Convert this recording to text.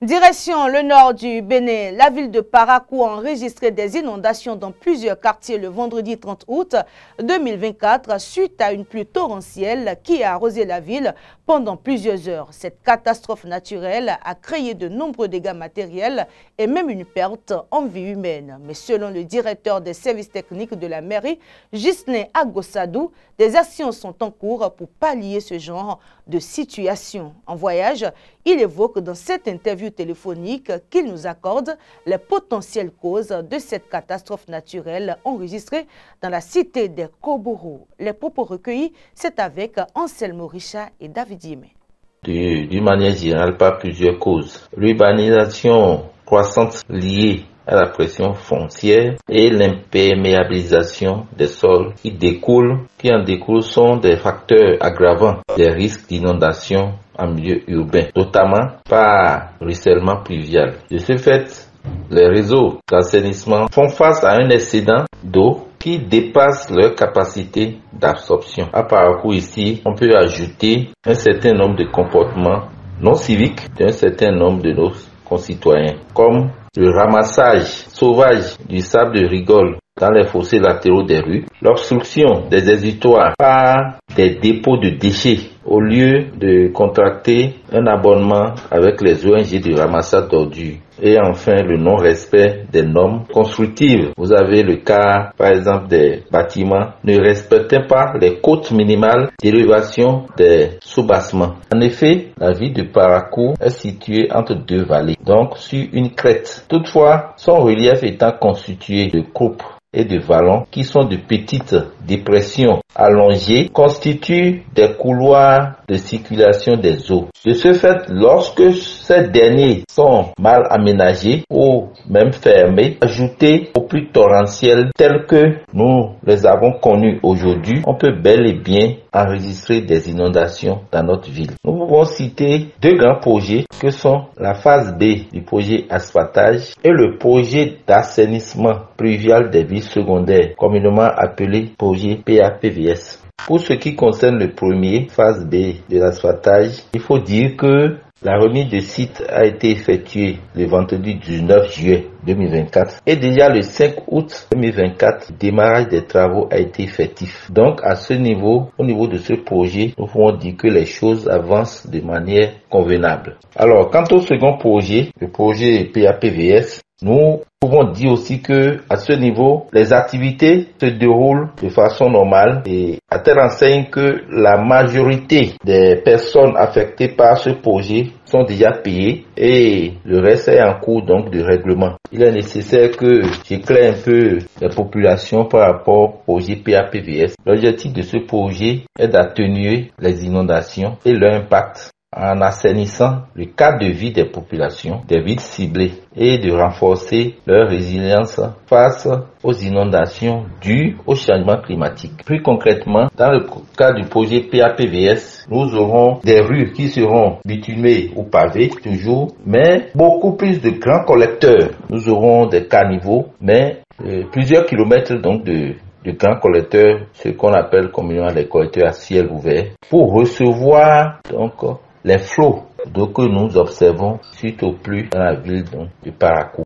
Direction le nord du Bénin, la ville de Parakou a enregistré des inondations dans plusieurs quartiers le vendredi 30 août 2024 suite à une pluie torrentielle qui a arrosé la ville pendant plusieurs heures. Cette catastrophe naturelle a créé de nombreux dégâts matériels et même une perte en vie humaine. Mais selon le directeur des services techniques de la mairie, Gisne Agossadou, des actions sont en cours pour pallier ce genre de situation. En voyage, il évoque dans cette interview téléphonique qu'il nous accorde les potentielles causes de cette catastrophe naturelle enregistrée dans la cité des Koboro. Les propos recueillis, c'est avec Anselmo Richa et David Yemé. D'une manière générale, par plusieurs causes. L'urbanisation croissante liée à la pression foncière et l'imperméabilisation des sols qui en découlent sont des facteurs aggravants des risques d'inondation en milieu urbain, notamment par ruissellement pluvial. De ce fait, les réseaux d'assainissement font face à un excédent d'eau qui dépasse leur capacité d'absorption. À Parakou ici, on peut ajouter un certain nombre de comportements non civiques d'un certain nombre de nos concitoyens, comme le ramassage sauvage du sable de rigole dans les fossés latéraux des rues, l'obstruction des exutoires par des dépôts de déchets au lieu de contracter un abonnement avec les ONG de ramassage d'ordures. Et enfin, le non-respect des normes constructives. Vous avez le cas, par exemple, des bâtiments ne respectant pas les cotes minimales d'élévation des soubassements. En effet, la ville de Parakou est située entre deux vallées, donc sur une crête. Toutefois, son relief étant constitué de croupes et de vallons qui sont de petites dépressions allongées constituent des couloirs de circulation des eaux. De ce fait, lorsque ces derniers sont mal aménagés ou même fermés, ajoutés aux pluies torrentielles telles que nous les avons connues aujourd'hui, on peut bel et bien enregistrer des inondations dans notre ville. Nous pouvons citer deux grands projets que sont la phase B du projet asphaltage et le projet d'assainissement pluvial des villes secondaires, communément appelé projet PAPVS. Pour ce qui concerne le premier, phase B de l'asphaltage, il faut dire que la remise de site a été effectuée le vendredi 19 juillet 2024 et déjà le 5 août 2024, le démarrage des travaux a été effectif. Donc à ce niveau, au niveau de ce projet, nous pouvons dire que les choses avancent de manière convenable. Alors quant au second projet, le projet PAPVS, nous pouvons dire aussi que à ce niveau, les activités se déroulent de façon normale et à telle enseigne que la majorité des personnes affectées par ce projet sont déjà payées et le reste est en cours donc de règlement. Il est nécessaire que j'éclaire un peu les populations par rapport au projet PAPVS. L'objectif de ce projet est d'atténuer les inondations et leur impact en assainissant le cadre de vie des populations, des villes ciblées et de renforcer leur résilience face aux inondations dues au changement climatique. Plus concrètement, dans le cas du projet PAPVS, nous aurons des rues qui seront bitumées ou pavées toujours, mais beaucoup plus de grands collecteurs. Nous aurons des caniveaux, mais plusieurs kilomètres donc de grands collecteurs, ce qu'on appelle communément les collecteurs à ciel ouvert, pour recevoir donc les flots d'eau que nous observons suite aux pluies dans la ville de Parakou.